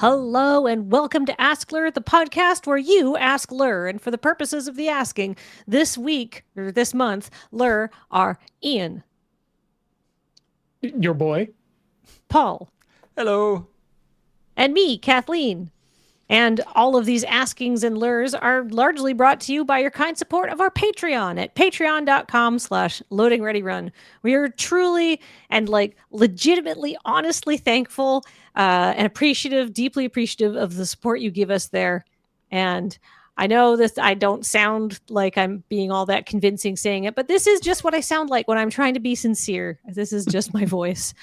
Hello and welcome to AskLRR, the podcast where you ask LRR. And for the purposes of the asking, this week, or this month, LRR are Ian. Your boy. Paul. Hello. And me, Kathleen. And all of these askings and LRRs are largely brought to you by your kind support of our Patreon at patreon.com/LoadingReadyRun. We are truly and legitimately, honestly thankful and appreciative, deeply appreciative of the support you give us there. And I know this, I don't sound like I'm being all that convincing saying it, but this is just what I sound like when I'm trying to be sincere. This is just my voice.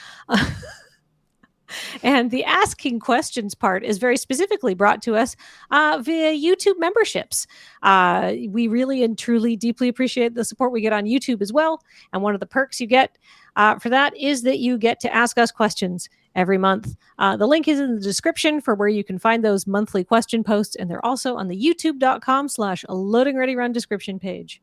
And the asking questions part is very specifically brought to us via YouTube memberships. We really and truly deeply appreciate the support we get on YouTube as well. And one of the perks you get for that is that you get to ask us questions every month. The link is in the description for where you can find those monthly question posts. And they're also on the youtube.com/LoadingReadyRun description page.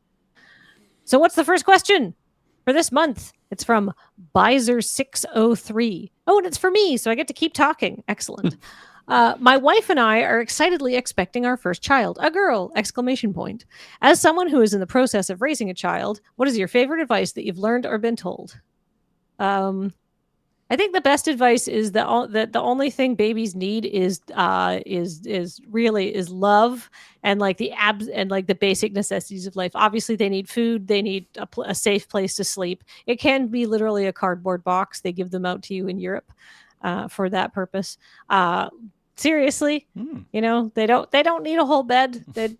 So what's the first question for this month? It's from Bizer603. Oh, and it's for me, so I get to keep talking. Excellent. My wife and I are excitedly expecting our first child, a girl! ! As someone who is in the process of raising a child, what is your favorite advice that you've learned or been told? I think the best advice is that the only thing babies need is love and the basic necessities of life. Obviously, they need food. They need a safe place to sleep. It can be literally a cardboard box. They give them out to you in Europe for that purpose. Seriously, they don't need a whole bed. They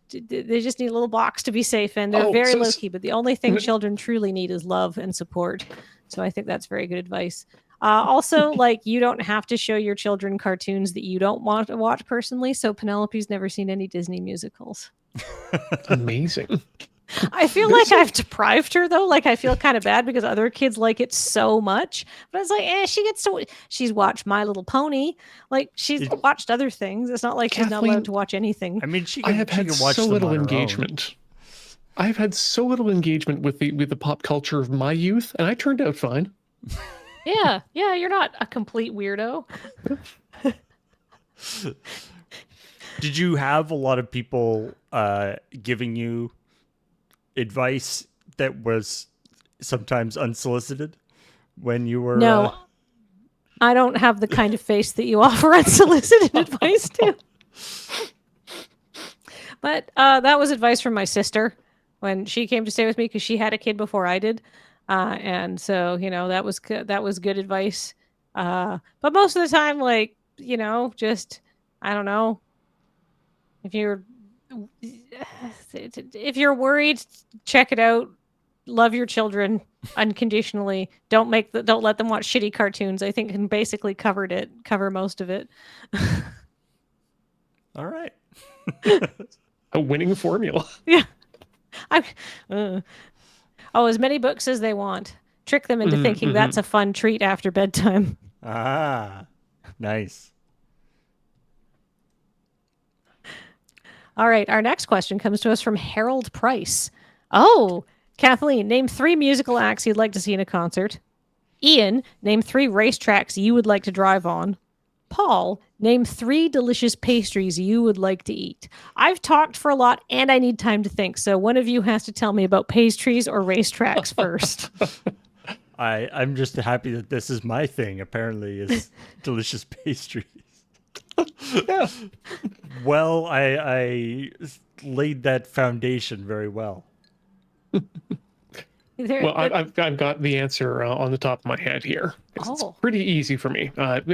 just need a little box to be safe in. They're very low key. But the only thing children truly need is love and support. So I think that's very good advice. Also, you don't have to show your children cartoons that you don't want to watch personally. So Penelope's never seen any Disney musicals. Amazing. I feel like I've deprived her, though. I feel kind of bad because other kids like it so much. But it's she's watched My Little Pony. She's watched other things. It's not like Kathleen, she's not allowed to watch anything. I mean, I have had so little engagement. I've had so little engagement with the pop culture of my youth, and I turned out fine. Yeah, you're not a complete weirdo. Did you have a lot of people giving you advice that was sometimes unsolicited when you were... No, I don't have the kind of face that you offer unsolicited advice to. But that was advice from my sister when she came to stay with me because she had a kid before I did. And so, that was good advice. But most of the time, just, I don't know, if you're worried, check it out. Love your children unconditionally. Don't let them watch shitty cartoons. I think can basically cover most of it. All right. A winning formula. Yeah. As many books as they want. Trick them into thinking that's a fun treat after bedtime. Ah, nice. All right, our next question comes to us from Harold Price. Oh, Kathleen, name 3 musical acts you'd like to see in a concert. Ian, name 3 racetracks you would like to drive on. Paul, name 3 delicious pastries you would like to eat. I've talked for a lot and I need time to think, so one of you has to tell me about pastries or racetracks first. I'm just happy that this is my thing, apparently, is delicious pastries. Yeah. Well, I laid that foundation very well. Well, I've got the answer on the top of my head here. It's pretty easy for me.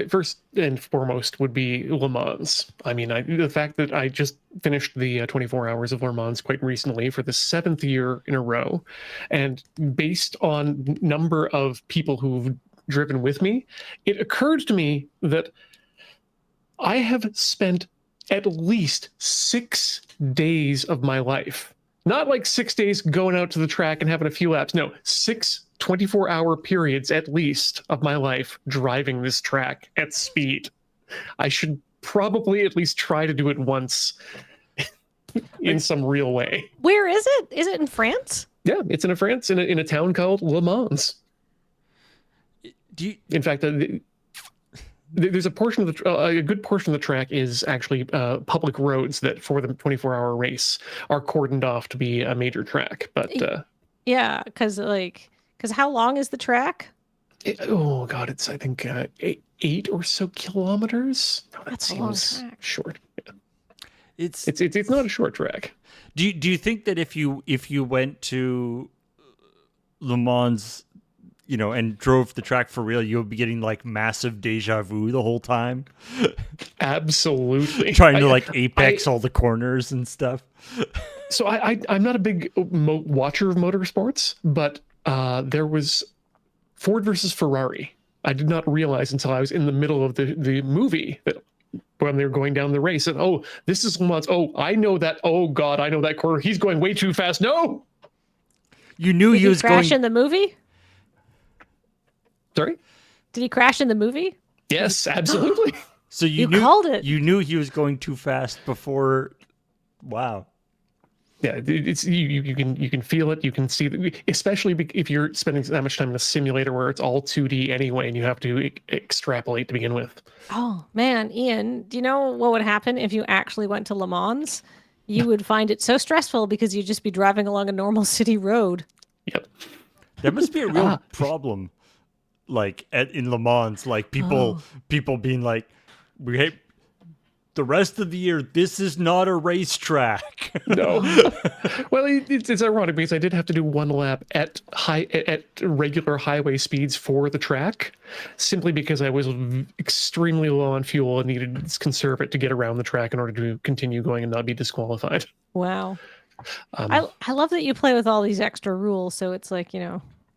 First and foremost would be Le Mans. I mean, the fact that I just finished the 24 Hours of Le Mans quite recently for the 7th year in a row, and based on number of people who've driven with me, it occurred to me that I have spent at least 6 days of my life. Not 6 days going out to the track and having a few laps. No, 6 24-hour periods at least of my life driving this track at speed. I should probably at least try to do it once in some real way. Where is it? Is it in France? Yeah, it's in France in a town called Le Mans. In fact, there's a portion of a good portion of the track is actually public roads that for the 24-hour race are cordoned off to be a major track. But yeah, because how long is the track? Oh God, it's I think 8 or so kilometers. No, that That's a long seems track. short. Yeah. It's not a short track. Do you think that if you went to Le Mans, and drove the track for real, you'll be getting like massive deja vu the whole time? Absolutely. Trying to apex all the corners and stuff. So I'm not a big watcher of motorsports, but there was Ford versus Ferrari. I did not realize until I was in the middle of the movie that when they were going down the race, and oh, this is Le Mans. Oh, I know that. Oh God, I know that corner. He's going way too fast. No. You knew Did he was crash going in the movie? Sorry? Did he crash in the movie? Yes, absolutely. So you called it. You knew he was going too fast before. Wow. Yeah, it's you can feel it. You can see, especially if you're spending that much time in a simulator where it's all 2D anyway, and you have to extrapolate to begin with. Oh man, Ian, do you know what would happen if you actually went to Le Mans? You would find it so stressful because you'd just be driving along a normal city road. Yep. That must be a real problem. In Le Mans, people being like, we hate the rest of the year. This is not a racetrack. No. Well, it's ironic because I did have to do one lap at regular highway speeds for the track, simply because I was extremely low on fuel and needed to conserve it to get around the track in order to continue going and not be disqualified. Wow. I love that you play with all these extra rules, so it's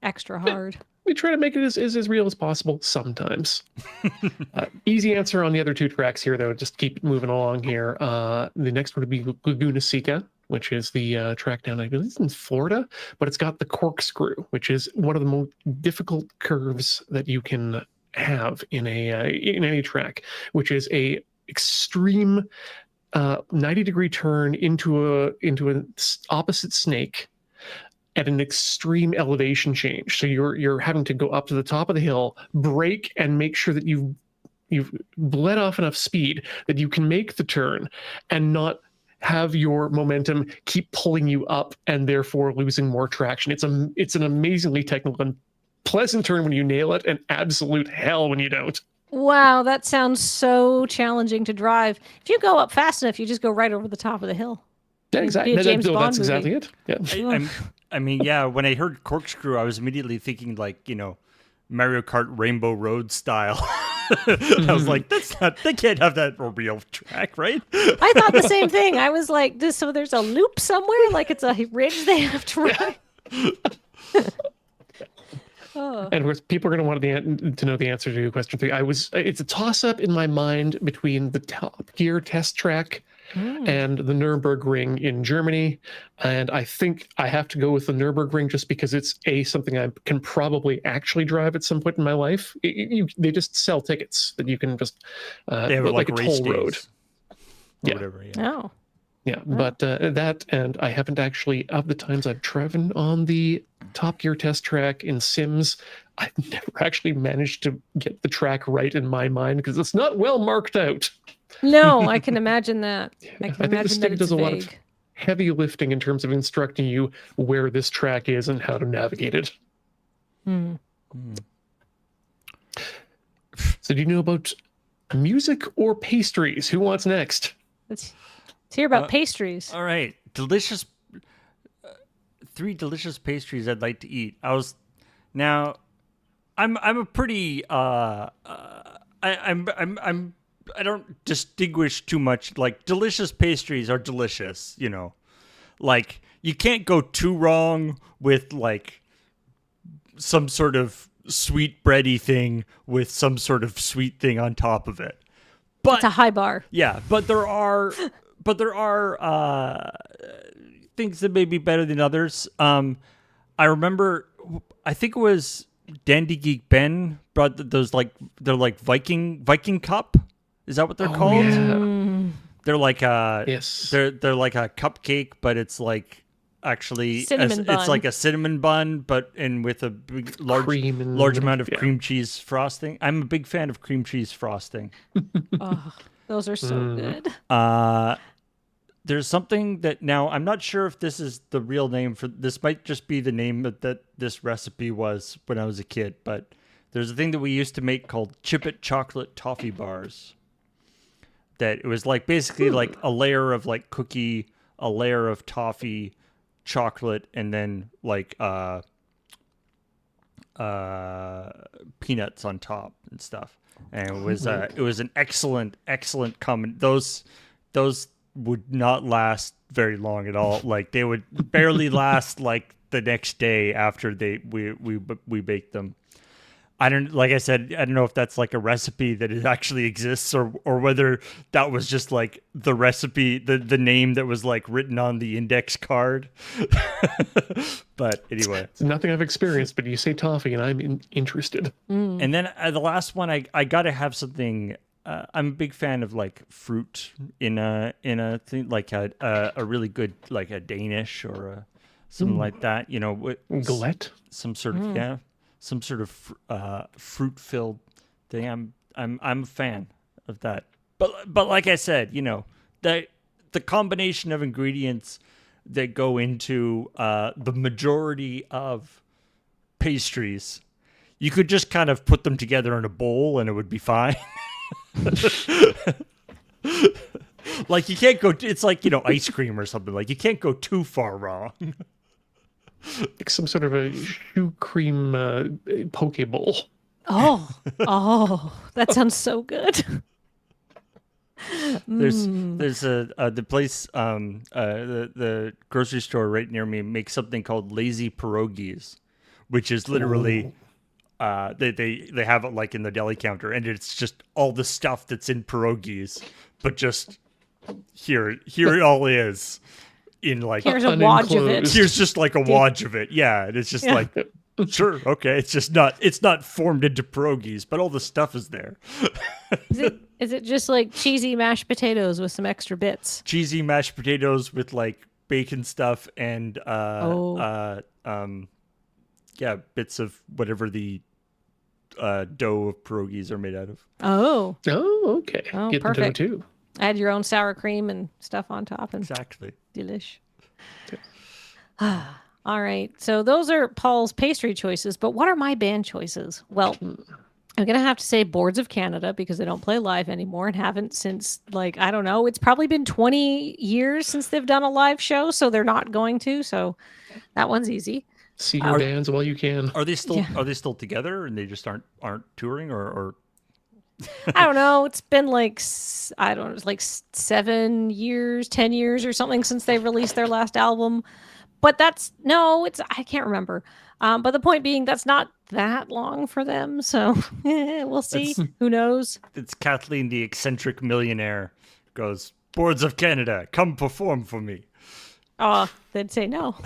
extra hard. We try to make it as real as possible sometimes. Easy answer on the other two tracks here, though. Just keep moving along here. The next one would be Laguna Seca, which is the track down, I believe it's in Florida, but it's got the corkscrew, which is one of the most difficult curves that you can have in any track, which is a extreme 90-degree turn into an opposite snake at an extreme elevation change. So you're having to go up to the top of the hill, brake, and make sure that you've bled off enough speed that you can make the turn and not have your momentum keep pulling you up and therefore losing more traction. It's an amazingly technical and pleasant turn when you nail it, and absolute hell when you don't. Wow, that sounds so challenging to drive. If you go up fast enough, you just go right over the top of the hill. Yeah, exactly. That's exactly it. Yeah. I mean, yeah, when I heard corkscrew, I was immediately thinking Mario Kart Rainbow Road style. I was like, they can't have that a real track, right? I thought the same thing. I was like, so there's a loop somewhere, like it's a ridge they have to ride. Oh. And of course, people are going to want to know the answer to question 3. It's a toss-up in my mind between the Top Gear test track and the Nürburgring in Germany, and I think I have to go with the Nürburgring just because it's something I can probably actually drive at some point in my life. They just sell tickets that you can just they have like a toll road, whatever. Yeah. Oh. Yeah, but that, and I haven't actually, of the times I've driven on the Top Gear test track in Sims, I've never actually managed to get the track right in my mind because it's not well marked out. No, I can imagine that. I think the stick does a lot of heavy lifting in terms of instructing you where this track is and how to navigate it. So do you know about music or pastries? Who wants next? Let's hear about pastries. All right. Delicious. 3 delicious pastries I'd like to eat. I'm a pretty I don't distinguish too much. Like, delicious pastries are delicious, Like, you can't go too wrong with like some sort of sweet bready thing with some sort of sweet thing on top of it. But it's a high bar. Yeah, but there are things that may be better than others. I remember, I think it was Dandy Geek Ben brought those they're like Viking cup. Is that what they're called? Yeah. They're like yes. They're like a cupcake, but it's like actually Cinnamon bun. it's like a cinnamon bun, but with a big, large amount of cream cheese frosting. I'm a big fan of cream cheese frosting. Oh, those are so good. There's something that now I'm not sure if this is the real name for this. Might just be the name that this recipe was when I was a kid, but there's a thing that we used to make called Chip It chocolate toffee bars. That it was like basically like a layer of like cookie, a layer of toffee, chocolate, and then like peanuts on top and stuff. And it was an excellent comment. Those would not last very long at all. Like they would barely last like the next day after we baked them. Like I said, I don't know if that's like a recipe that it actually exists or whether that was just like the recipe, the name that was like written on the index card. But anyway, it's nothing I've experienced, but you say toffee and I'm interested. And then the last one, I got to have something. I'm a big fan of like fruit in a thing, like a really good, like a Danish or something like that, you know, galette, some sort of, some sort of fruit-filled thing. I'm a fan of that. But like I said, you know, the combination of ingredients that go into the majority of pastries, you could just kind of put them together in a bowl and it would be fine. Like you can't go. It's like, you know, ice cream or something. Like you can't go too far wrong. Like some sort of a shoe cream poke bowl. Oh, that sounds so good. There's the place, the grocery store right near me makes something called lazy pierogies, which is literally they have it like in the deli counter, and it's just all the stuff that's in pierogies, but just here it all is. In like here's a wodge of it. Here's just like a wodge of it. Yeah, and it's just like, sure, okay. It's not formed into pierogies, but all the stuff is there. Is it just like cheesy mashed potatoes with some extra bits? Cheesy mashed potatoes with like bacon stuff and bits of whatever the dough of pierogies are made out of. Oh, okay. Oh, get perfect. the dough too. Add your own sour cream and stuff on top. And exactly. Delish. All right. So those are Paul's pastry choices, but what are my band choices? Well, I'm going to have to say Boards of Canada because they don't play live anymore and haven't since, like, I don't know. It's probably been 20 years since they've done a live show, so they're not going to. So that one's easy. See your bands while you can. Are they still together and they just aren't touring or I don't know. It's been like, I don't know, it's like 7 years, 10 years or something since they released their last album. But I can't remember. But the point being, that's not that long for them. So we'll see. Who knows? It's Kathleen, the eccentric millionaire, goes, Boards of Canada, come perform for me. Oh, they'd say no.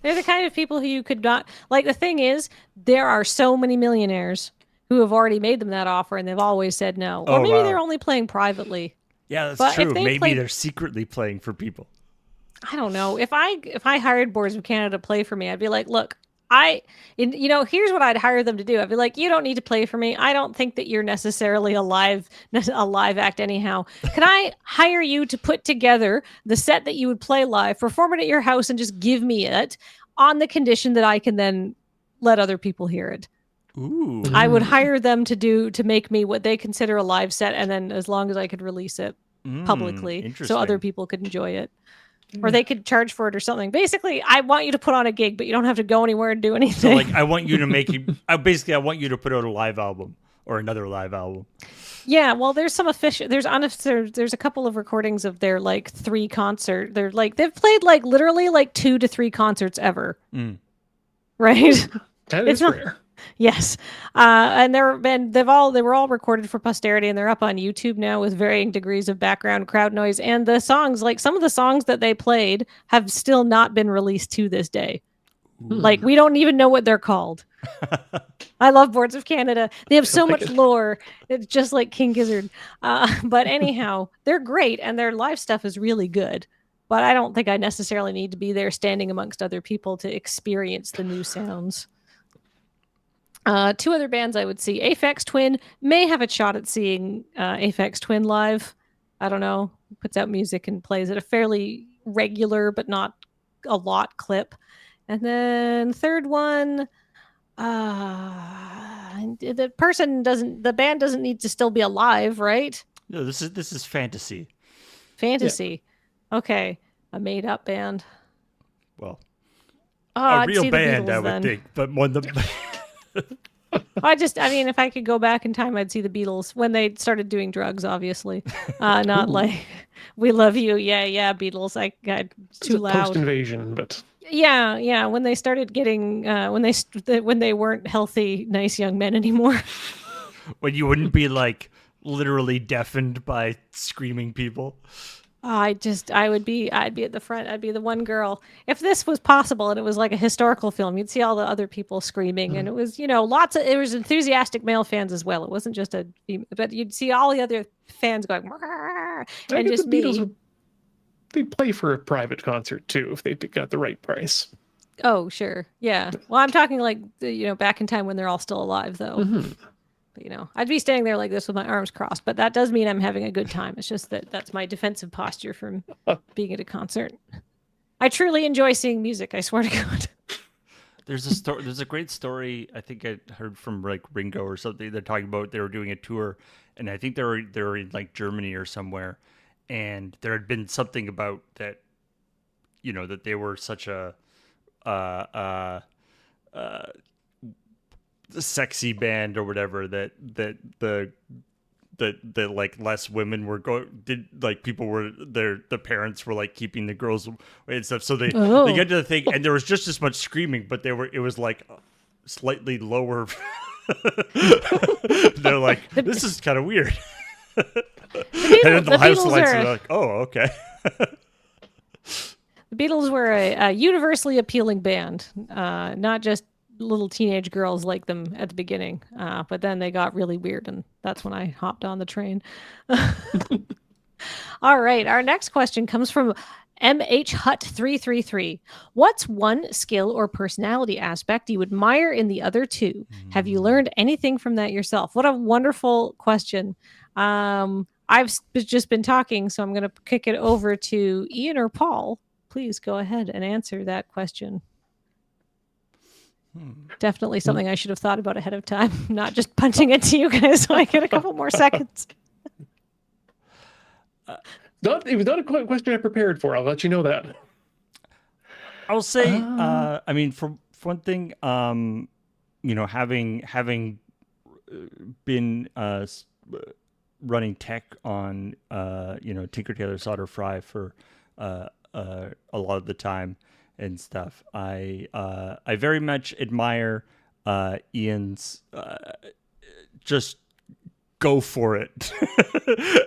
They're the kind of people who you could not, like, the thing is, there are so many millionaires who have already made them that offer and they've always said no. Or maybe they're only playing privately. Yeah, that's true. Maybe they're secretly playing for people. I don't know. If I hired Boards of Canada to play for me, I'd be like, look, here's what I'd hire them to do. I'd be like, you don't need to play for me. I don't think that you're necessarily a live act anyhow. Can I hire you to put together the set that you would play live, perform it at your house, and just give me it on the condition that I can then let other people hear it? Ooh. I would hire them to make me what they consider a live set, and then as long as I could release it publicly so other people could enjoy it. Or they could charge for it or something. Basically, I want you to put on a gig, but you don't have to go anywhere and do anything. So, like, I want you to I want you to put out a live album or another live album. Yeah, well, there's some official. There's a couple of recordings of their like 3 concert. They're like they've played like literally like 2 to 3 concerts ever. Right? That is rare. Yes, and they were all recorded for posterity, and they're up on YouTube now with varying degrees of background crowd noise. And the songs, like some of the songs that they played, have still not been released to this day. Like we don't even know what they're called. I love Boards of Canada. They have so much lore. It's just like King Gizzard. But anyhow, they're great, and their live stuff is really good. but I don't think I necessarily need to be there standing amongst other people to experience the new sounds. Two other bands I would see. Aphex Twin may have a shot at seeing Aphex Twin live. I don't know. Puts out music and plays at a fairly regular but not a lot clip. And then third one, the band doesn't need to still be alive, right? No, this is fantasy. Fantasy. Yeah. Okay. A made up band. Well, a real band, Beatles, I would think, but one of the I mean, if I could go back in time, I'd see the Beatles when they started doing drugs, obviously. Not like, we love you. Yeah, Beatles. I got too loud. Post-invasion, but... Yeah. When they started getting, when they weren't healthy, nice young men anymore. When you wouldn't be like literally deafened by screaming people. I'd be at the front. I'd be the one girl. If this was possible and it was like a historical film, you'd see all the other people screaming, and it was, it was enthusiastic male fans as well. It wasn't just but you'd see all the other fans going, and just me. Beatles they'd play for a private concert too if they got the right price. Oh, sure. Yeah. Well, I'm talking like, back in time when they're all still alive, though. Mm-hmm. But, I'd be standing there like this with my arms crossed, but that does mean I'm having a good time. It's just that's my defensive posture from being at a concert. I truly enjoy seeing music, I swear to God. There's a great story I think I heard from like Ringo or something. They're talking about they were doing a tour, and I think they were in like Germany or somewhere, and there had been something about that, that they were such a sexy band or whatever that the like less women were the parents were like keeping the girls and stuff, so they get to the thing and there was just as much screaming, but it was like slightly lower. They're like, this is kind of weird. The house lights are like, oh, okay. The Beatles were a universally appealing band, not just little teenage girls like them at the beginning, but then they got really weird, and that's when I hopped on the train. All right, our next question comes from MHHut333. What's one skill or personality aspect you admire in the other two? Have you learned anything from that yourself? What a wonderful question. I've just been talking, so I'm going to kick it over to Ian or Paul. Please go ahead and answer that question. Definitely something I should have thought about ahead of time, not just punching it to you guys so I get a couple more seconds. It was not a question I prepared for. I'll let you know that. I'll say, I mean, for one thing, having been running tech on, Tinker Tailor Solder Fry for a lot of the time and stuff, I very much admire Ian's just go for it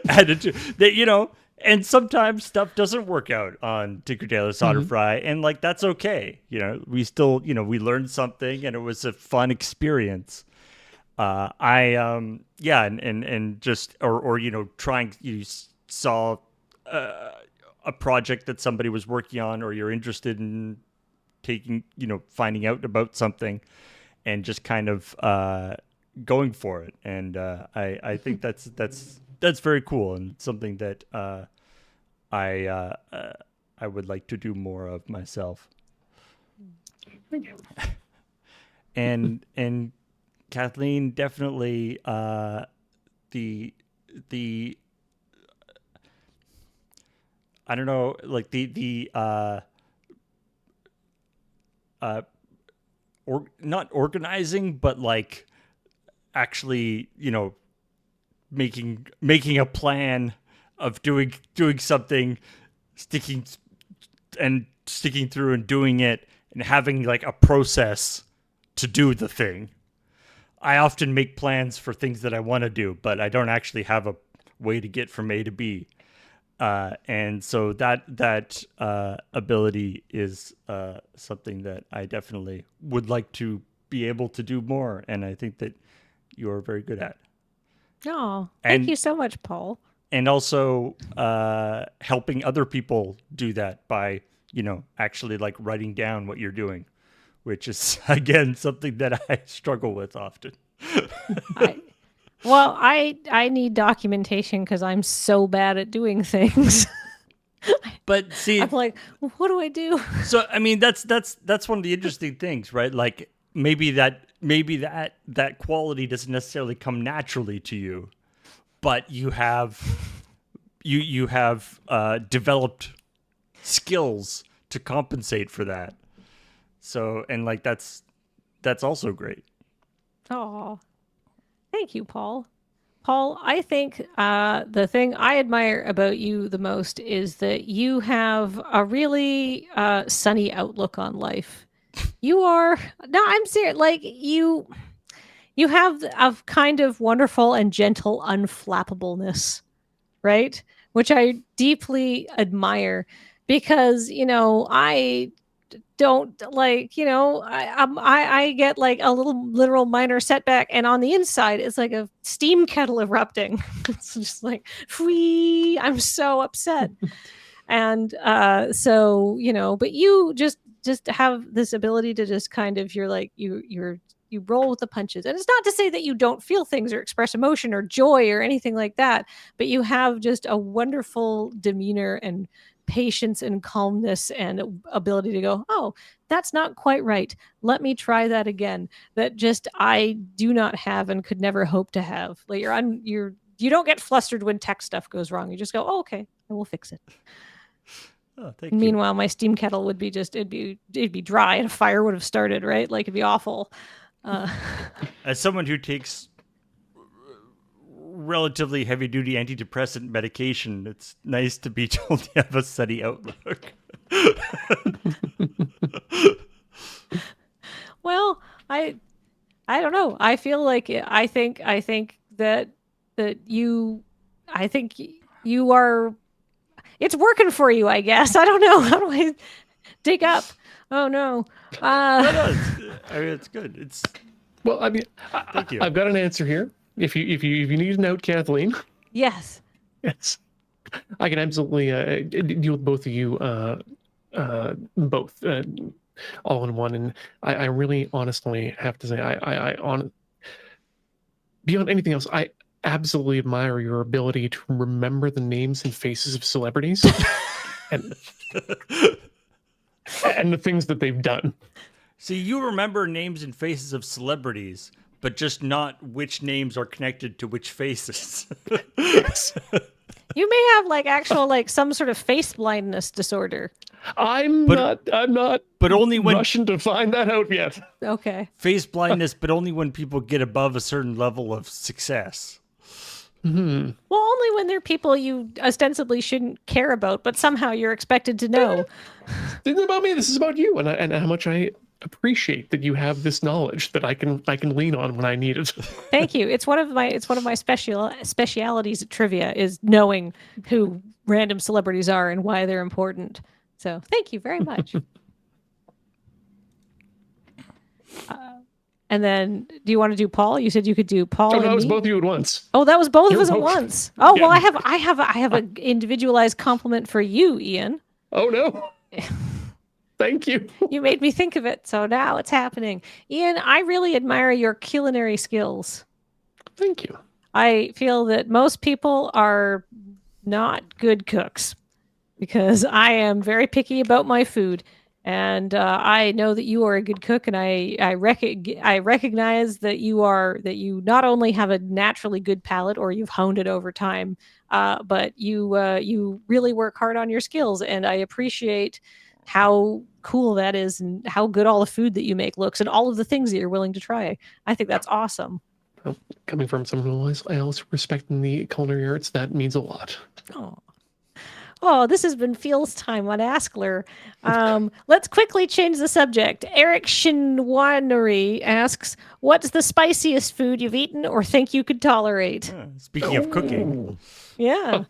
attitude. That, and sometimes stuff doesn't work out on Tinker Tailor Solder Fry, and like that's okay. We still, we learned something, and it was a fun experience. And just trying, you saw a project that somebody was working on, or you're interested in taking, finding out about something, and just kind of going for it. And I think that's very cool, and something that I would like to do more of myself. And Kathleen, definitely the I don't know, like not organizing, but like actually, making a plan of doing something, sticking through and doing it, and having like a process to do the thing. I often make plans for things that I want to do, but I don't actually have a way to get from A to B. And so that ability is something that I definitely would like to be able to do more, and I think that you're very good at. Oh, thank you so much, Paul. and also helping other people do that by, actually like writing down what you're doing, which is again something that I struggle with often. I need documentation because I'm so bad at doing things. But see, I'm like, what do I do? So I mean, that's one of the interesting things, right? Like maybe that quality doesn't necessarily come naturally to you, but you have developed skills to compensate for that. So, and like that's also great. Oh, thank you, Paul. Paul, I think the thing I admire about you the most is that you have a really sunny outlook on life. You are, no, I'm serious. Like you have a kind of wonderful and gentle unflappableness, right? Which I deeply admire because, I don't like, I get like a little literal minor setback, and on the inside it's like a steam kettle erupting. It's just like, whee, I'm so upset. And so, but you just have this ability to just kind of, you're like, you roll with the punches. And it's not to say that you don't feel things or express emotion or joy or anything like that, but you have just a wonderful demeanor and patience and calmness and ability to go, oh, that's not quite right. Let me try that again. That just I do not have and could never hope to have. Like you don't get flustered when tech stuff goes wrong. You just go, oh, okay, I will fix it. Oh, thank you. Meanwhile, my steam kettle would be it'd be dry and a fire would have started, right? Like it'd be awful. As someone who takes relatively heavy-duty antidepressant medication, it's nice to be told you have a steady outlook. Well, I don't know. I feel like I think that you are. It's working for you, I guess. I don't know. How do I dig up? Oh no. No, it's good. It's well. I mean, thank you. I've got an answer here. If you need a note, Kathleen. Yes. Yes, I can absolutely deal with both of you, both all in one. And I really honestly have to say, beyond anything else, I absolutely admire your ability to remember the names and faces of celebrities and the things that they've done. See, you remember names and faces of celebrities, but just not which names are connected to which faces. Yes. You may have like actual like some sort of face blindness disorder. I'm not but only when rushing to find that out yet. Okay. Face blindness, but only when people get above a certain level of success. Mm-hmm. Well, only when they're people you ostensibly shouldn't care about, but somehow you're expected to know. This isn't about me. This is about you, and how much I appreciate that you have this knowledge that I can lean on when I need it. Thank you. It's one of my specialities at trivia is knowing who random celebrities are and why they're important. So thank you very much. And then, do you want to do Paul? You said you could do Paul. Oh, and that was me? both of you at once. Oh, that was both of You're us at both. once. Oh, Yeah. well, I have an individualized compliment for you, Ian. Oh no. Thank you. You made me think of it, so now it's happening. Ian, I really admire your culinary skills. Thank you. I feel that most people are not good cooks because I am very picky about my food. And I know that you are a good cook, and I recognize that you not only have a naturally good palate, or you've honed it over time, but you really work hard on your skills, and I appreciate how cool that is, and how good all the food that you make looks, and all of the things that you're willing to try. I think that's awesome. Well, coming from someone who else respecting the culinary arts, that means a lot. Oh, this has been Feels Time on AskLRR. Let's quickly change the subject. Eric Shinwaneri asks, what's the spiciest food you've eaten or think you could tolerate? Speaking of cooking. Yeah.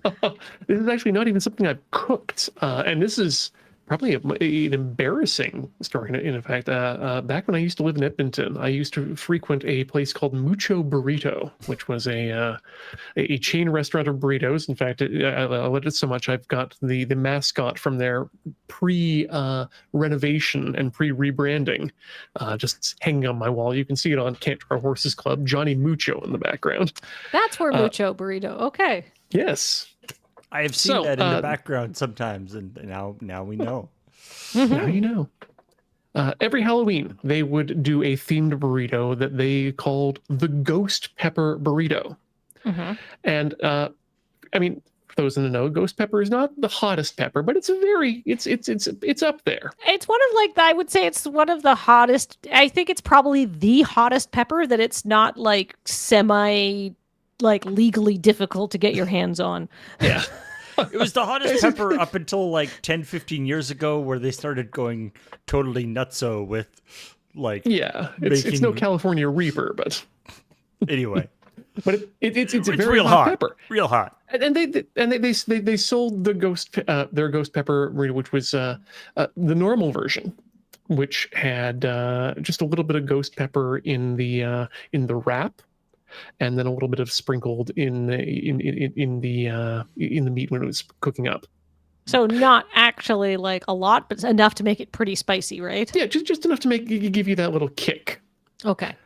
This is actually not even something I've cooked. And this is probably an embarrassing story. In fact, back when I used to live in Edmonton, I used to frequent a place called Mucho Burrito, which was a chain restaurant of burritos. In fact, I loved it so much, I've got the mascot from their pre-renovation and pre-rebranding just hanging on my wall. You can see it on Cantor Horses Club, Johnny Mucho in the background. That's where Mucho Burrito. Okay. Yes. I have seen that in the background sometimes, and now we know. Now you know. Every Halloween, they would do a themed burrito that they called the Ghost Pepper Burrito. And I mean, for those in the know, ghost pepper is not the hottest pepper, but it's up there. It's one of like, I would say it's one of the hottest. I think it's probably the hottest pepper that it's not like semi like legally difficult to get your hands on. Yeah. It was the hottest pepper up until like 10, 15 years ago, where they started going totally nutso with like, it's no California Reaper, but anyway. But it's a very real hot pepper, real hot. And they sold the their ghost pepper burrito, which was the normal version, which had just a little bit of ghost pepper in the wrap, and then a little bit of sprinkled in the meat when it was cooking up. So not actually like a lot, but enough to make it pretty spicy, right? Yeah, just enough to give you that little kick. Okay.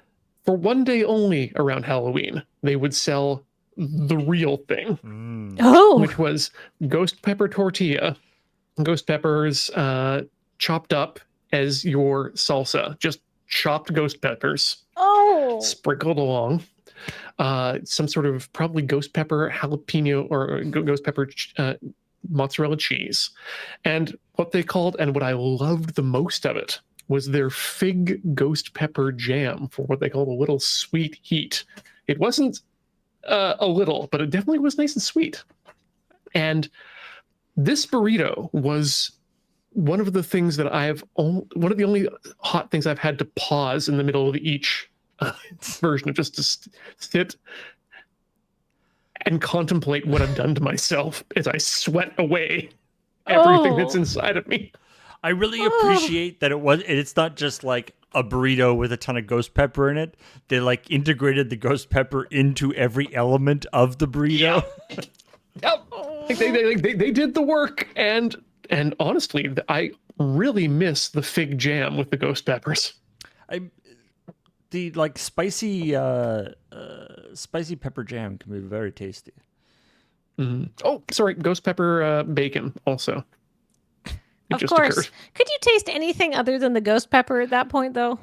For one day only around Halloween, they would sell the real thing, which was ghost pepper tortilla, ghost peppers chopped up as your salsa, just chopped ghost peppers, sprinkled along, some sort of probably ghost pepper jalapeno or ghost pepper mozzarella cheese, and what they called, and what I loved the most of it, was their fig ghost pepper jam for what they called a little sweet heat. It wasn't a little, but it definitely was nice and sweet. And this burrito was one of the things that one of the only hot things I've had to pause in the middle of each version of just to sit and contemplate what I've done to myself as I sweat away everything that's inside of me. I really appreciate that it's not just like a burrito with a ton of ghost pepper in it. They like integrated the ghost pepper into every element of the burrito. They did the work, and honestly, I really miss the fig jam with the ghost peppers. The like spicy pepper jam can be very tasty. Oh, sorry, ghost pepper bacon also. Of course. Could you taste anything other than the ghost pepper at that point, though?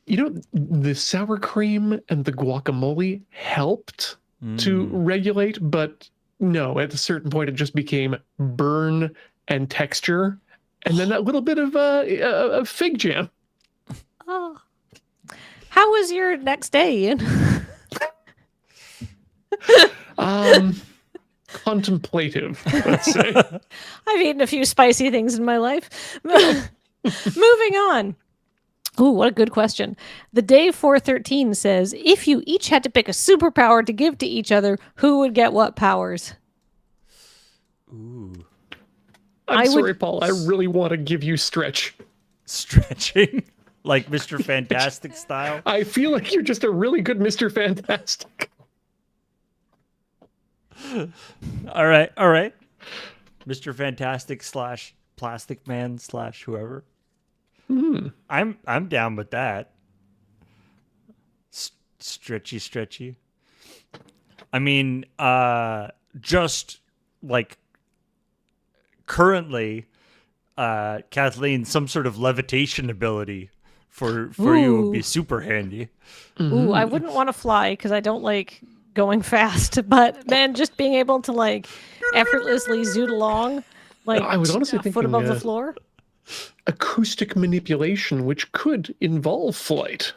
You know, the sour cream and the guacamole helped to regulate, but no, at a certain point it just became burn and texture, and then that little bit of fig jam. Oh. How was your next day, Ian? Contemplative, let's say. I've eaten a few spicy things in my life. Moving on. Ooh, what a good question. The Day 413 says, if you each had to pick a superpower to give to each other, who would get what powers? Ooh. I'm sorry, Paul. I really want to give you stretch. Stretching? Like Mr. Fantastic style? I feel like you're just a really good Mr. Fantastic. All right. Mr. Fantastic / Plastic Man / whoever. I'm down with that. Stretchy. I mean, just like currently, Kathleen, some sort of levitation ability for you would be super handy. Ooh, I wouldn't want to fly because I don't like going fast, but man, just being able to like effortlessly zoot along, like I was honestly a thinking foot above the floor. Acoustic manipulation, which could involve flight.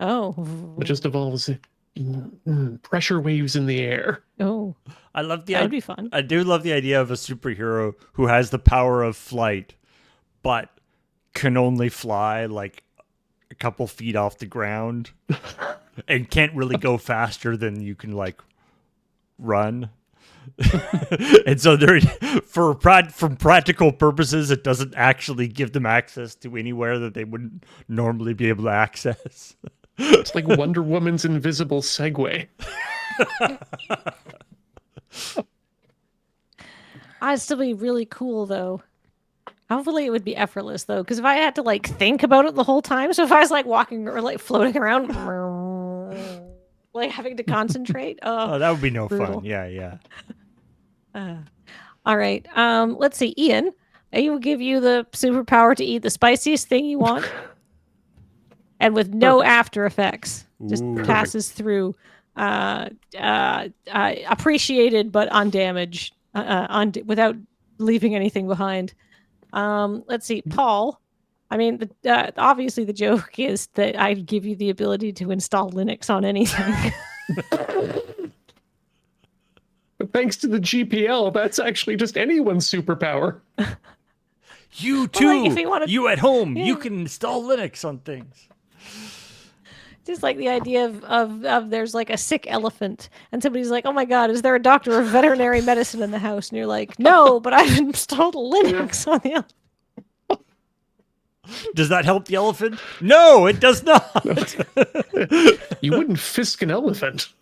Oh, it just involves pressure waves in the air. Oh, I love the. That'd be fun. I do love the idea of a superhero who has the power of flight, but can only fly like a couple feet off the ground. And can't really go faster than you can like run. And so from practical purposes, it doesn't actually give them access to anywhere that they wouldn't normally be able to access. It's like Wonder Woman's invisible Segway. I'd still be really cool though. Hopefully it would be effortless though, because if I had to like think about it the whole time, so if I was like walking or like floating around, like having to concentrate, Oh, that would be no brutal. fun. Yeah. All right. Let's see, Ian. I will give you the superpower to eat the spiciest thing you want, and with no after effects. Just passes through, appreciated but undamaged, without leaving anything behind. Let's see, Paul. I mean, obviously the joke is that I'd give you the ability to install Linux on anything. But thanks to the GPL, that's actually just anyone's superpower. You too. Well, like, if you wanted- you at home, Yeah. you can install Linux on things. Just like the idea of there's like a sick elephant and somebody's like, oh my God, is there a doctor of veterinary medicine in the house? And you're like, no, but I've installed Linux on the elephant. Does that help the elephant? No, it does not. You wouldn't fisk an elephant.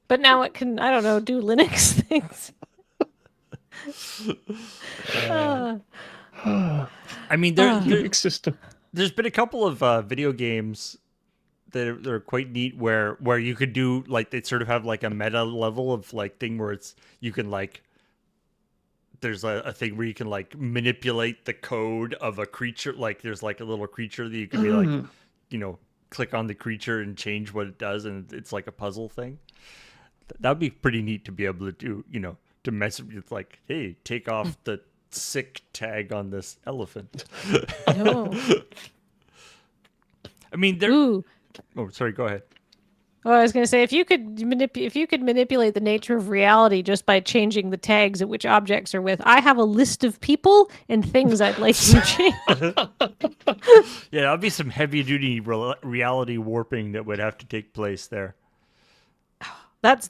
But now it can, I don't know, do Linux things. I mean, Unix system. there's been a couple of video games that are quite neat where you could do like they sort of have like a meta level of like thing where it's you can like there's a thing where you can like manipulate the code of a creature, like there's like a little creature that you can be like, you know, click on the creature and change what it does, and it's like a puzzle thing. That would be pretty neat to be able to do, you know, to mess with like, hey, take off the sick tag on this elephant. No. I mean, there. Ooh. Oh, sorry. Go ahead. Well, I was going to say, if you could manipulate the nature of reality just by changing the tags at which objects are with, I have a list of people and things I'd like you to change. Yeah, that'd be some heavy duty reality warping that would have to take place there. That's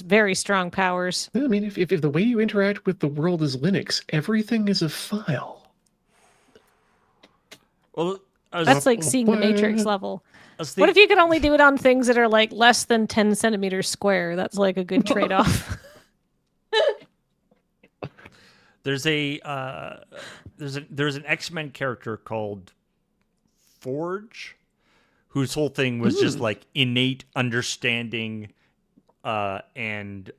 very strong powers. I mean, if the way you interact with the world is Linux, everything is a file. Well, That's like seeing the Matrix level. What What if you could only do it on things that are like less than 10 centimeters square? That's like a good trade-off. there's an X-Men character called Forge, whose whole thing was just like innate understanding and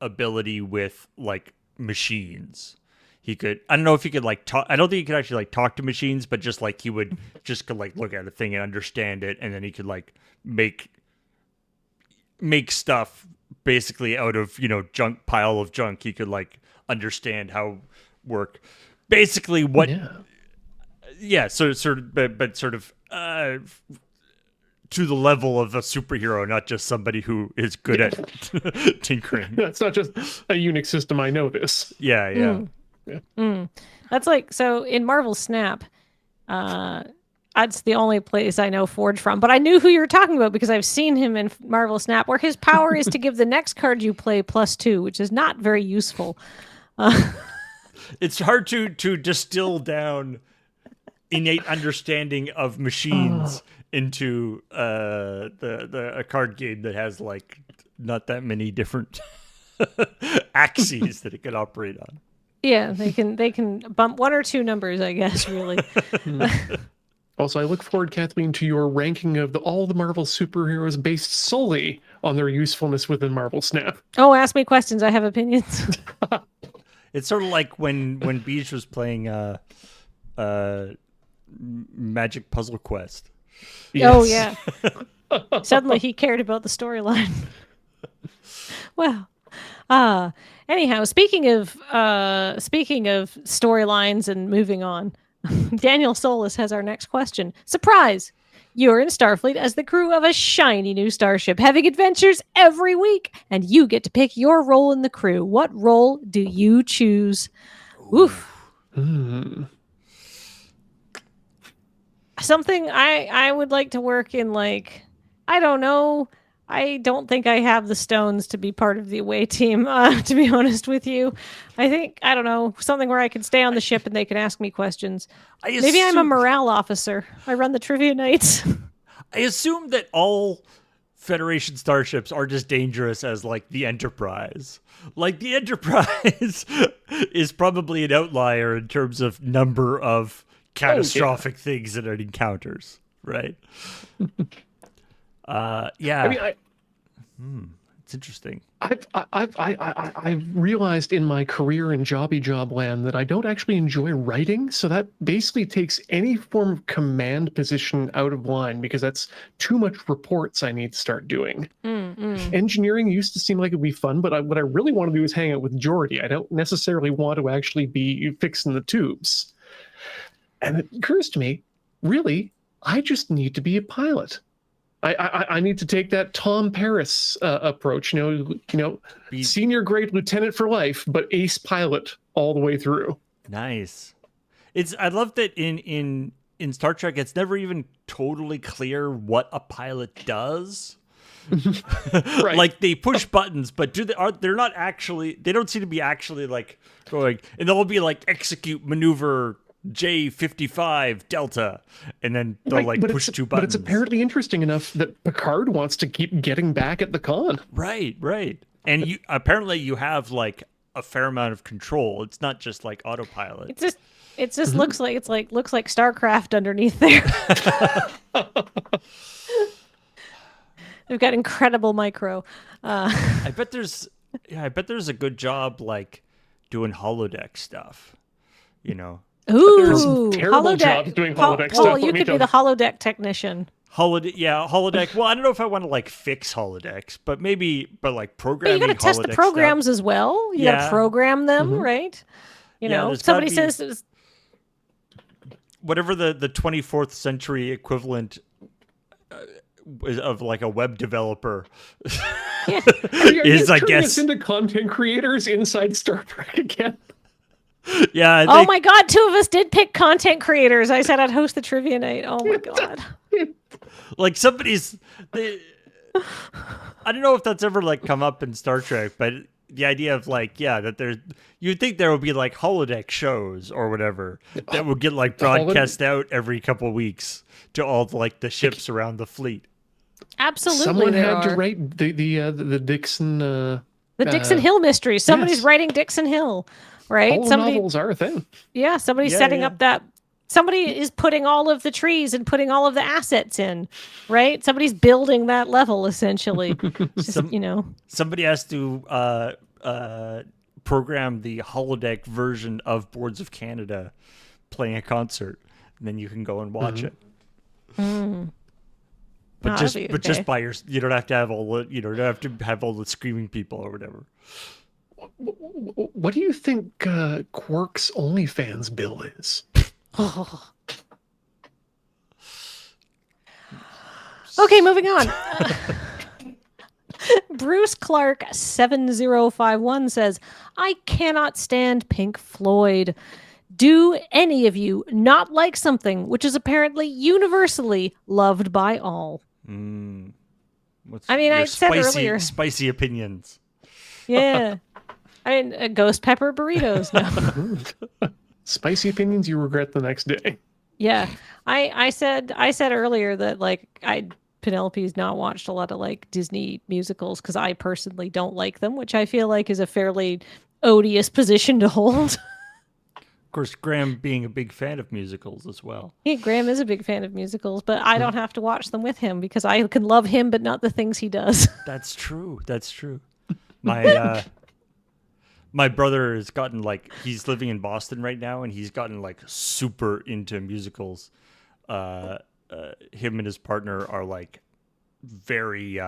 ability with like machines. He could, I don't know if he could like talk, I don't think he could actually like talk to machines, but just like he would just could like look at a thing and understand it, and then he could like make stuff basically out of, you know, pile of junk. He could like understand how work basically what so sort of but sort of to the level of a superhero, not just somebody who is good at tinkering. That's not just a Unix system. I know this. Yeah. That's like, so in Marvel Snap, that's the only place I know Forge from. But I knew who you were talking about because I've seen him in Marvel Snap, where his power is to give the next card you play +2, which is not very useful. It's hard to distill down innate understanding of machines into a card game that has like not that many different axes that it could operate on. Yeah, they can bump one or two numbers, I guess, really. Also, I look forward, Kathleen, to your ranking of all the Marvel superheroes based solely on their usefulness within Marvel Snap. Oh, ask me questions. I have opinions. It's sort of like when Beej was playing Magic Puzzle Quest. Yes. Oh, yeah. Suddenly he cared about the storyline. Well, anyhow, speaking of storylines and moving on, Daniel Solis has our next question. Surprise! You're in Starfleet as the crew of a shiny new starship, having adventures every week, and you get to pick your role in the crew. What role do you choose? Oof. Something I would like to work in, like, I don't know. I don't think I have the stones to be part of the away team, to be honest with you. I think, I don't know, something where I can stay on the ship and they can ask me questions. Maybe I'm a morale officer. I run the trivia nights. I assume that all Federation starships are just dangerous as, like, the Enterprise. Like, the Enterprise is probably an outlier in terms of number of catastrophic things that it encounters, right? Yeah. I mean, it's interesting. I've realized in my career in jobby job land that I don't actually enjoy writing, so that basically takes any form of command position out of line because that's too much reports I need to start doing. Engineering used to seem like it'd be fun, but what I really want to do is hang out with Geordi. I don't necessarily want to actually be fixing the tubes. And it occurs to me, really, I just need to be a pilot. I need to take that Tom Paris approach, senior grade lieutenant for life, but ace pilot all the way through. Nice. I love that in Star Trek, it's never even totally clear what a pilot does. Right. Like they push buttons, but they're not actually. They don't seem to be actually like going, and they'll be like execute maneuver J55 Delta, and then they'll push two buttons. But it's apparently interesting enough that Picard wants to keep getting back at the con. Right. And you have like a fair amount of control. It's not just like autopilot. It just looks like StarCraft underneath there. They've got incredible micro. I bet there's a good job like doing holodeck stuff. Ooh, terrible jobs doing holodeck stuff. Paul, you could be the holodeck technician. Holodeck. Well, I don't know if I want to like fix holodecks, but programming. You got to test the programs stuff as well. You got to program them, right? Somebody says whatever the 24th century equivalent of like a web developer is, I guess. Us into content creators inside Star Trek again. Yeah. Oh my God, 2 of us did pick content creators. I said I'd host the trivia night. Oh my God. Like I don't know if that's ever like come up in Star Trek, but the idea of you'd think there would be like holodeck shows or whatever that would get like broadcast out every couple of weeks to all the ships around the fleet. Absolutely. Someone had to write the Dixon the Dixon Hill mystery. Somebody's writing Dixon Hill. Right? Novels are a thing. Yeah, somebody's setting up that. Somebody is putting all of the trees and putting all of the assets in, right? Somebody's building that level, essentially. Somebody has to program the holodeck version of Boards of Canada playing a concert, and then you can go and watch it. But just by you don't have to have all the screaming people or whatever. What do you think Quark's OnlyFans bill is? Okay, moving on. Bruce Clark 7051 says, I cannot stand Pink Floyd. Do any of you not like something which is apparently universally loved by all? I said earlier. Spicy opinions. Yeah. Ghost pepper burritos. No. Spicy opinions you regret the next day. Yeah. I said earlier that Penelope's not watched a lot of Disney musicals because I personally don't like them, which I feel like is a fairly odious position to hold. Of course, Graham being a big fan of musicals as well. Yeah, Graham is a big fan of musicals, but I don't have to watch them with him because I can love him, but not the things he does. That's true. My brother has gotten he's living in Boston right now, and he's gotten super into musicals. Him and his partner are very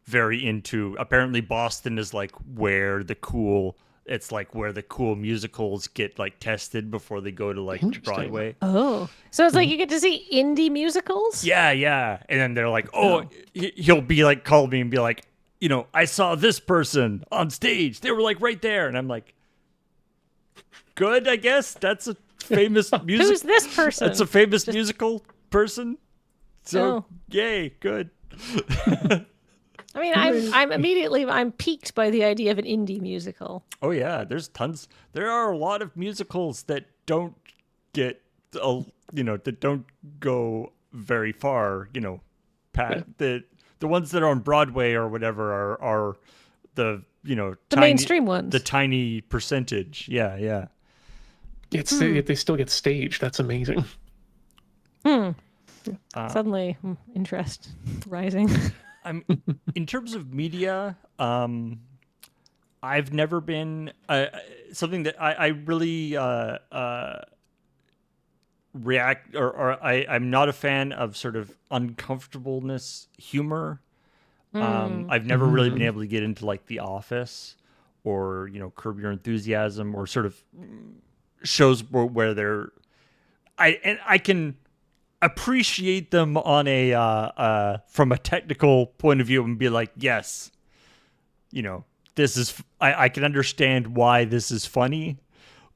very into. Apparently, Boston is where the cool. It's where the cool musicals get tested before they go to Broadway. Oh, so it's you get to see indie musicals? Yeah, and then they're he'll be call me and be I saw this person on stage. They were right there. And I'm good, I guess. That's a famous music. Who's this person? That's a famous musical person. So, yay, good. I mean, I'm piqued by the idea of an indie musical. Oh yeah, there's tons. There are a lot of musicals that don't get, that don't go very far. The ones that are on Broadway or whatever are the mainstream ones, the tiny percentage. Yeah. They still get staged. That's amazing. Suddenly, interest rising. In terms of media, I've never been something that I really react or I'm not a fan of sort of uncomfortableness humor. I've never really been able to get into like The Office or Curb Your Enthusiasm or sort of shows where I can appreciate them on a from a technical point of view and be like, yes, this is I can understand why this is funny,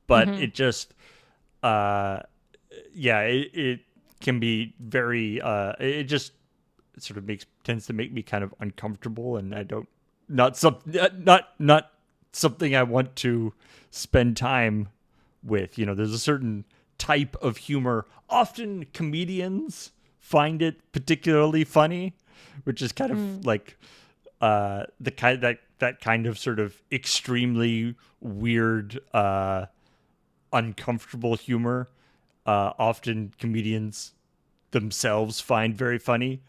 but it just it can be very it sort of tends to make me kind of uncomfortable, and not something I want to spend time with. There's a certain type of humor. Often comedians find it particularly funny, which is kind of like that kind of sort of extremely weird, uncomfortable humor. Often comedians themselves find very funny,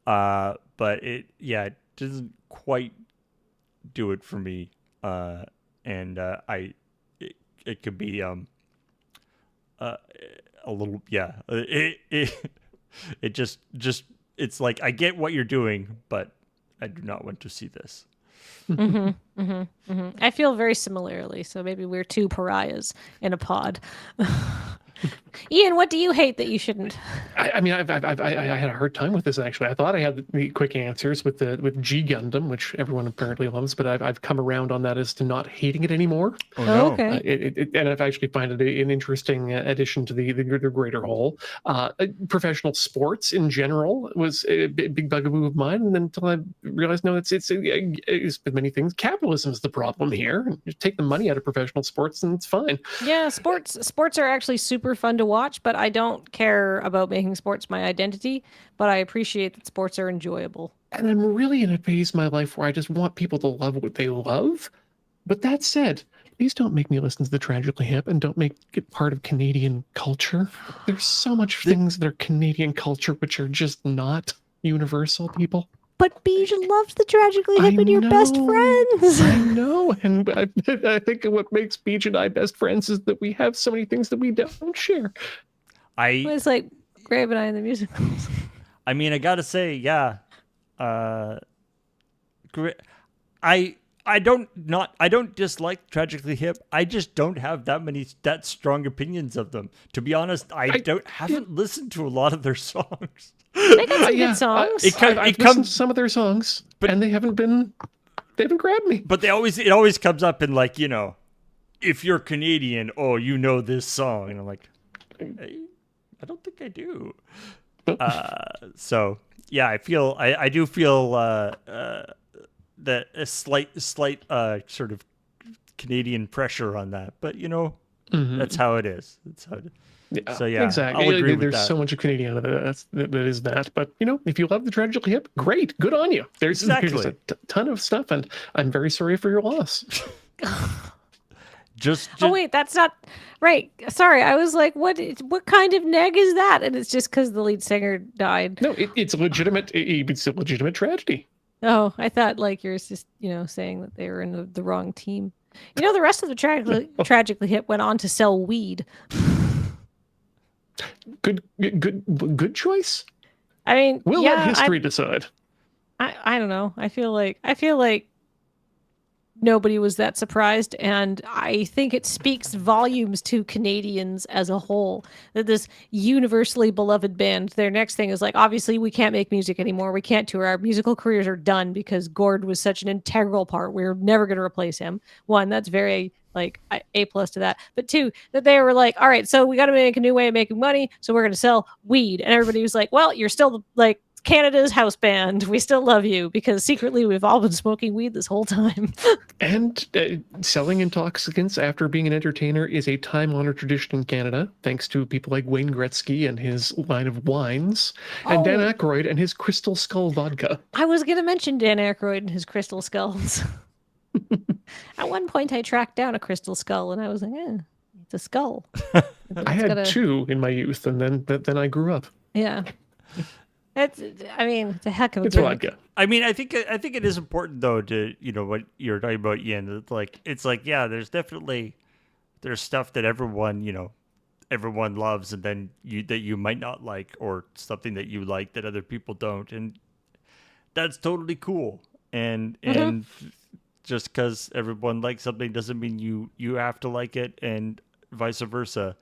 but it doesn't quite do it for me. And it could be a little, it just it's like, I get what you're doing, but I do not want to see this. I feel very similarly, so maybe we're two pariahs in a pod. Ian, what do you hate that you shouldn't? I mean, I had a hard time with this, actually. I thought I had the quick answers with G Gundam, which everyone apparently loves, but I've come around on that as to not hating it anymore. Oh, no. Okay. And I've actually find it an interesting addition to the greater whole. Professional sports in general was a big bugaboo of mine, and then until I realized, no, it's with many things. Capitalism is the problem here. You take the money out of professional sports, and it's fine. Yeah, sports are actually super fun to watch, but I don't care about making sports my identity, but I appreciate that sports are enjoyable. And I'm really in a phase of my life where I just want people to love what they love. But that said, please don't make me listen to the Tragically Hip, and don't make it part of Canadian culture. There's so much things that are Canadian culture which are just not universal, people. But Beej loves the Tragically Hip, and you're best friends. I know, and I think what makes Beej and I best friends is that we have so many things that we don't share. It's like Grave and I in the musicals. I mean, I gotta say, yeah. I don't dislike Tragically Hip. I just don't have that strong opinions of them. To be honest, I haven't listened to a lot of their songs. They got some good songs. I've listened to some of their songs, and they haven't grabbed me. But it always comes up in, like, if you're Canadian, oh, you know this song, and I'm like, hey, I don't think I do. So yeah, I do feel that a slight sort of Canadian pressure on that, but that's how it is. Yeah, so yeah, exactly. I'll agree There's with that. so much of Canadian that is that. But if you love the Tragically Hip, great, good on you. There's a ton of stuff, and I'm very sorry for your loss. Just oh wait, that's not right. Sorry, I was like, what kind of neg is that? And it's just because the lead singer died. No, it's a legitimate. It's a legitimate tragedy. Oh, I thought like you're just saying that they were in the wrong team. The rest of the Tragically Hip went on to sell weed. Good choice. I mean, we'll let history decide. I don't know. I feel like nobody was that surprised, and I think it speaks volumes to Canadians as a whole that this universally beloved band, their next thing is like, obviously we can't make music anymore, we can't tour, our musical careers are done because Gord was such an integral part, we're never going to replace him. One, that's very like A+ to that, but two, that they were like, all right, so we got to make a new way of making money, so we're going to sell weed, and everybody was like, well, you're still like Canada's house band. We still love you because secretly we've all been smoking weed this whole time. And selling intoxicants after being an entertainer is a time-honored tradition in Canada, thanks to people like Wayne Gretzky and his line of wines, and Dan Aykroyd and his Crystal Skull vodka. I was going to mention Dan Aykroyd and his Crystal Skulls. At one point, I tracked down a crystal skull, and I was like, it's a skull. I had two in my youth, and then I grew up. Yeah. It's a heck of a It's drink. vodka. I mean, I think it is important though to what you're talking about, Ian. It's like there's stuff that everyone loves, and then that you might not like, or something that you like that other people don't, and that's totally cool. And just because everyone likes something doesn't mean you have to like it, and vice versa.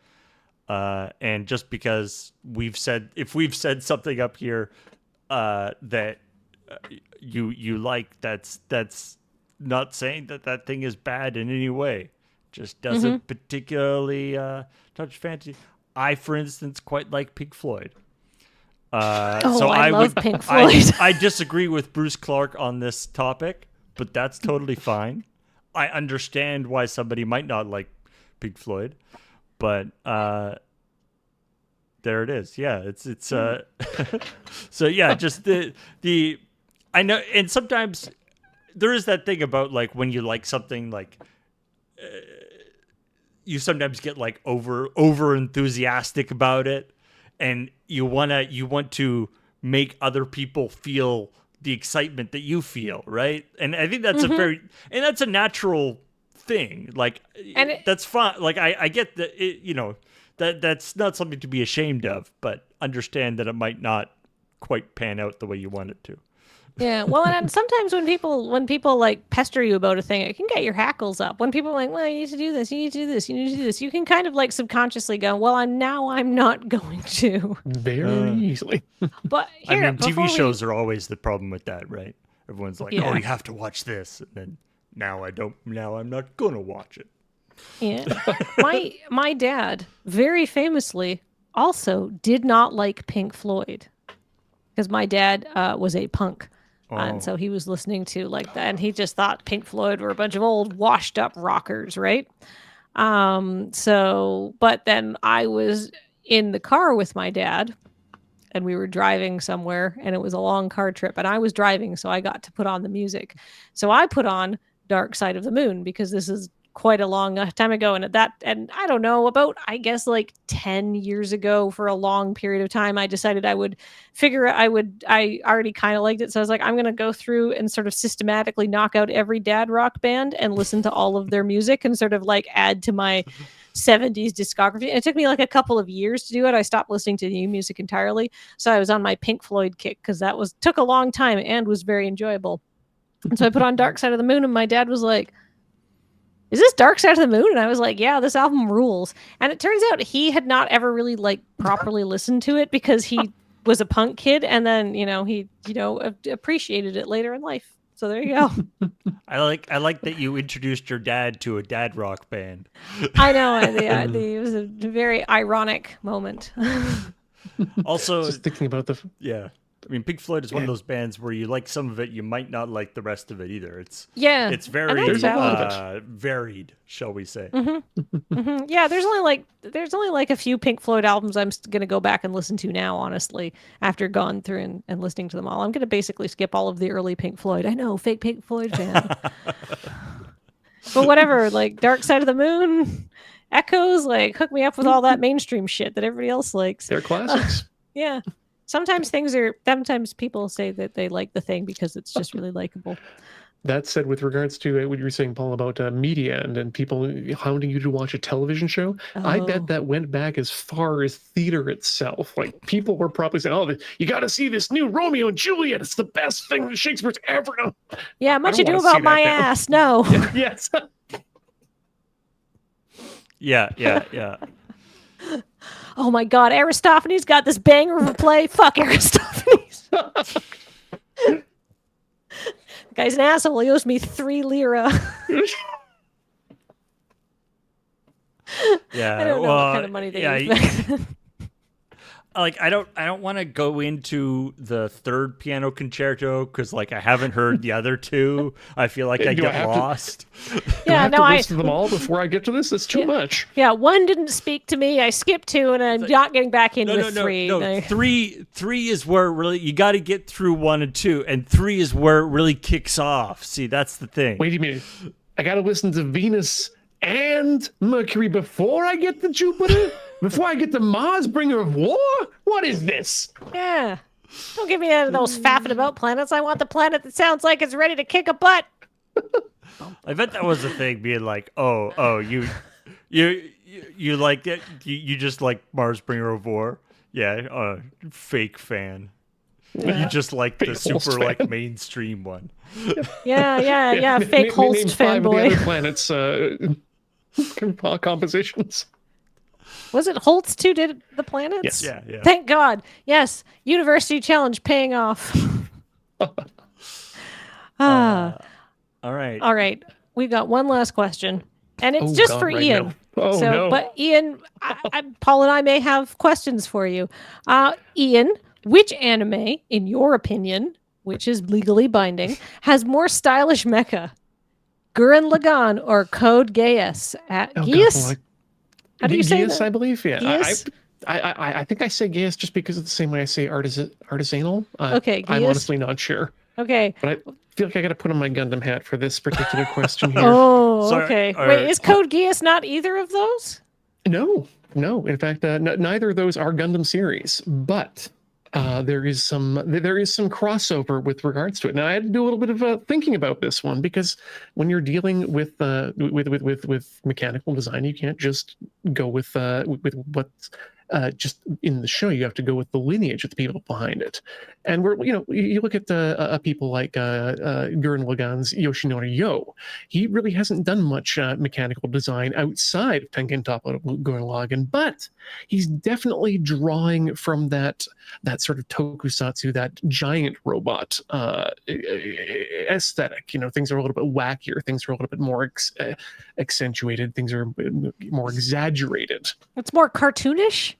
And just because if we've said something up here that you like, that's not saying that thing is bad in any way. Just doesn't particularly touch fancy. I, for instance, quite like Pink Floyd. So I love Pink Floyd. I disagree with Bruce Clark on this topic, but that's totally fine. I understand why somebody might not like Pink Floyd. But there it is. Yeah, it's so yeah, just the I know, and sometimes there is that thing about like when you like something, like you sometimes get like over enthusiastic about it, and you want to make other people feel the excitement that you feel, right? And I think that's that's a natural thing, like, and that's fine. Like I get that that's not something to be ashamed of, but understand that it might not quite pan out the way you want it to. Yeah, well, and sometimes when people like pester you about a thing, it can get your hackles up. When people are like, well, you need to do this, you need to do this, you need to do this, you can kind of like subconsciously go, well, I'm not going to. Very easily. But here, I mean, TV shows are always the problem with that, right? Everyone's like, oh, you have to watch this, and then now I'm not gonna watch it. Yeah. My dad very famously also did not like Pink Floyd, because my dad was a punk. And so he was listening to like that, and he just thought Pink Floyd were a bunch of old washed up rockers, right? But then I was in the car with my dad, and we were driving somewhere, and it was a long car trip, and I was driving, so I got to put on the music. So I put on Dark Side of the Moon, because this is quite a long time ago, and I don't know, about I guess like 10 years ago, for a long period of time, I decided I already kind of liked it, so I was like, I'm gonna go through and sort of systematically knock out every dad rock band and listen to all of their music and sort of like add to my 70s discography. And it took me like a couple of years to do it. I stopped listening to new music entirely, so I was on my Pink Floyd kick, because took a long time and was very enjoyable. And so I put on Dark Side of the Moon, and my dad was like, is this Dark Side of the Moon? And I was like, yeah, this album rules. And it turns out he had not ever really like properly listened to it, because he was a punk kid, and then he appreciated it later in life. So there you go. I like that you introduced your dad to a dad rock band. I know. It was a very ironic moment. Also, just thinking about I mean, Pink Floyd is one of those bands where you like some of it, you might not like the rest of it either. It's very varied, shall we say? Yeah, there's only like a few Pink Floyd albums I'm gonna go back and listen to now. Honestly, after going through and listening to them all, I'm gonna basically skip all of the early Pink Floyd. I know, fake Pink Floyd fan, but whatever. Like Dark Side of the Moon, Echoes, like hook me up with all that mainstream shit that everybody else likes. They're classics. Yeah. Sometimes people say that they like the thing because it's just really likable. That said, with regards to what you were saying, Paul, about media and people hounding you to watch a television show, I bet that went back as far as theater itself. Like, people were probably saying, oh, you got to see this new Romeo and Juliet. It's the best thing that Shakespeare's ever done. Yeah, much ado about my ass. No. Yes. Yeah. Oh my God, Aristophanes got this banger of a play. Fuck Aristophanes. The guy's an asshole. He owes me 3 lira. Yeah, I don't know what kind of money they use back then. like I don't want to go into the third piano concerto because like I haven't heard the other two. I feel like I get lost. Do I have to listen to them all before I get to this? It's too much. Yeah, one didn't speak to me. I skipped two, and I'm not getting back in with three. No, three is where really you got to get through 1 and 2, and 3 is where it really kicks off. See, that's the thing. Wait a minute, I got to listen to Venus and Mercury before I get to Jupiter? Before I get to Mars, bringer of war? What is this? Yeah. Don't give me any of those faffing about planets. I want the planet that sounds like it's ready to kick a butt. I bet that was the thing, being like, oh, you like it? You just like Mars, bringer of war? Yeah, fake fan. You just like the super like mainstream one. Yeah. Fake Holst fanboy. Name 5 of the other planets' compositions. Was it Holtz too? Did the planets? Yes. Yeah. Thank God. Yes. University challenge paying off. All right. All right. We got one last question, and it's just for Ian. No. But Ian, Paul and I may have questions for you. Ian, which anime, in your opinion, which is legally binding, has more stylish mecha? Gurren Lagann or Code Geass? Geass? How do you say that? I believe, yeah. Geass? I think I say Geass just because of the same way I say artisanal. Okay, I'm Geass? honestly not sure. Okay. But I feel like I got to put on my Gundam hat for this particular question here. Oh, okay. Wait, is Code Geass not either of those? No. In fact, neither of those are Gundam series, but there is some crossover with regards to it. Now I had to do a little bit of thinking about this one because when you're dealing with mechanical design, you can't just go with what's just in the show. You have to go with the lineage of the people behind it. And you look at people like Gurren Lagann's Yoshinori Yo. He really hasn't done much mechanical design outside of Tengen Toppa Gurren Lagann, but he's definitely drawing from that sort of tokusatsu, that giant robot aesthetic. Things are a little bit wackier, things are a little bit more accentuated, things are more exaggerated. It's more cartoonish?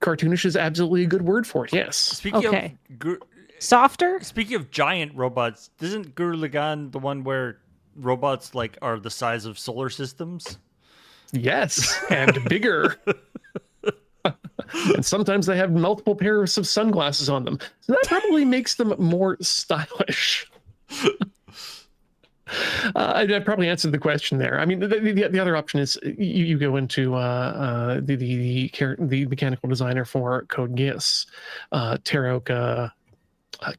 Cartoonish is absolutely a good word for it, yes. Speaking of softer? Speaking of giant robots, isn't Gurren Lagann the one where robots like are the size of solar systems? Yes, and bigger. And sometimes they have multiple pairs of sunglasses on them. So that probably makes them more stylish. I probably answered the question there. I mean, the other option is you go into the mechanical designer for Code Geass, Teruoka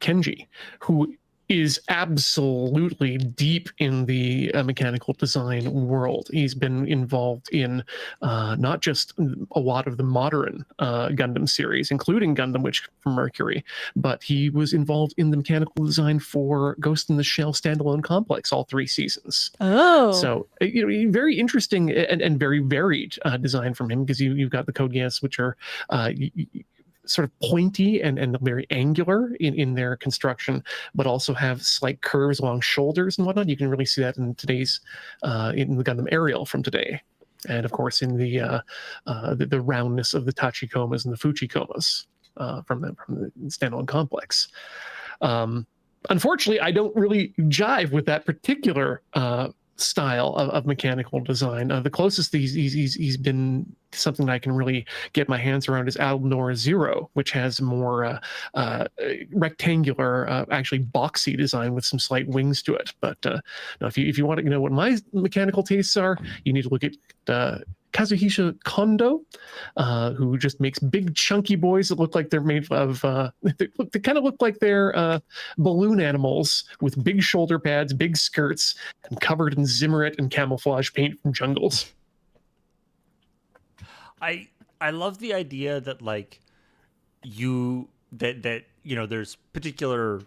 Kenji, who is absolutely deep in the mechanical design world. He's been involved in not just a lot of the modern Gundam series, including Gundam Witch from Mercury, but he was involved in the mechanical design for Ghost in the Shell standalone complex, all 3 seasons. Oh. So, very interesting and very varied design from him, because you've got the Code Geass, which are sort of pointy and very angular in their construction, but also have slight curves along shoulders and whatnot. You can really see that in today's in the Gundam Ariel from today, and of course in the roundness of the Tachikomas and the Fuchikomas from the standalone complex. Unfortunately, I don't really jive with that particular style of mechanical design. The closest he's been something that I can really get my hands around is Alnor Zero, which has more rectangular, actually boxy design with some slight wings to it. But now if you want to know what my mechanical tastes are, you need to look at Kazuhisa Kondo, who just makes big chunky boys that look like they're made of they kind of look like they're balloon animals with big shoulder pads, big skirts, and covered in Zimmerit and camouflage paint from Jungles. I love the idea that like there's particular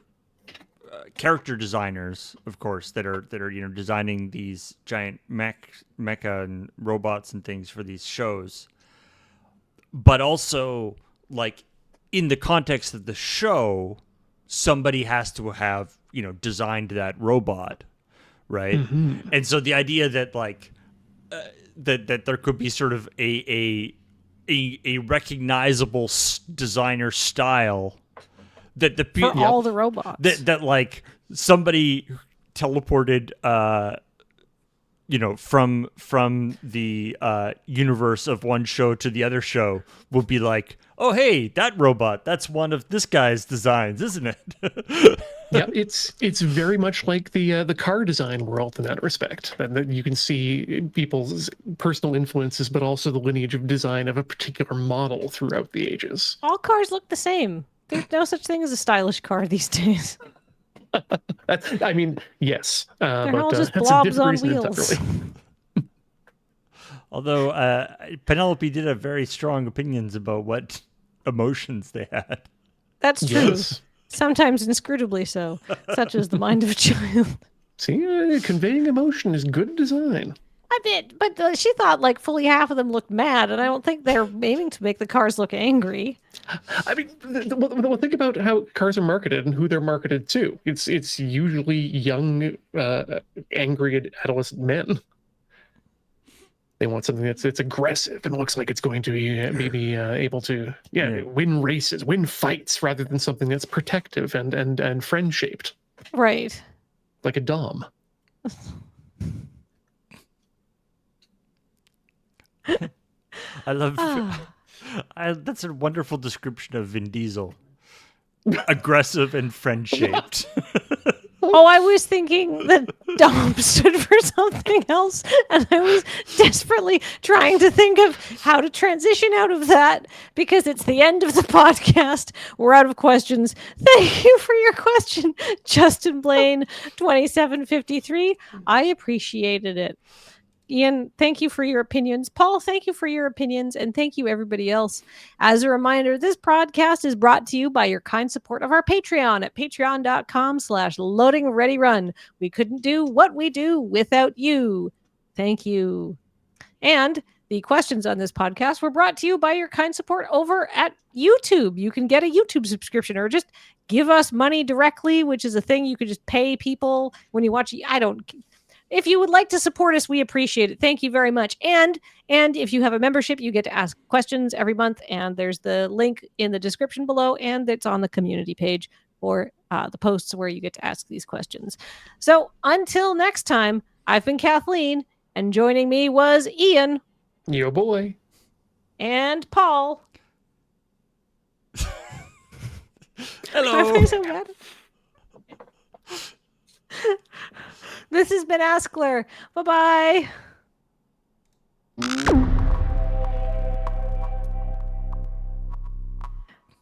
character designers, of course, that are designing these giant mecha and robots and things for these shows, but also like in the context of the show, somebody has to have designed that robot, right? Mm-hmm. And so the idea that like that there could be sort of a a recognizable designer style that the For all the robots. that like somebody teleported from the universe of one show to the other show would be like, oh hey, that robot, that's one of this guy's designs, isn't it? Yeah, it's very much like the car design world in that respect. That you can see people's personal influences, but also the lineage of design of a particular model throughout the ages. All cars look the same. There's no such thing as a stylish car these days. I mean, yes, They're but all just that's a blobs different on reason wheels. entirely. Although Penelope did have very strong opinions about what emotions they had. That's true. Yes. Sometimes inscrutably so, such as the mind of a child. See, conveying emotion is good design. I bet, but she thought like fully half of them looked mad, and I don't think they're aiming to make the cars look angry. I mean, well, think about how cars are marketed and who they're marketed to. It's usually young, angry adolescent men. They want something that's aggressive and looks like it's going to be able to win races, win fights, rather than something that's protective and friend shaped, Right. like a Dom. I love. That's a wonderful description of Vin Diesel. Aggressive and friend-shaped. Oh, I was thinking that Dom stood for something else, and I was desperately trying to think of how to transition out of that because it's the end of the podcast. We're out of questions. Thank you for your question, Justin Blaine, 2753. I appreciated it. Ian, thank you for your opinions. Paul, thank you for your opinions. And thank you, everybody else. As a reminder, this podcast is brought to you by your kind support of our Patreon at patreon.com/loadingreadyrun. We couldn't do what we do without you. Thank you. And the questions on this podcast were brought to you by your kind support over at YouTube. You can get a YouTube subscription or just give us money directly, which is a thing you could just pay people when you watch. If you would like to support us, we appreciate it. Thank you very much. And if you have a membership, you get to ask questions every month. And there's the link in the description below, and it's on the community page for the posts where you get to ask these questions. So until next time, I've been Kathleen, and joining me was Ian. Yo, boy. And Paul. Hello. I'm so bad. This has been AskLRR. Bye-bye.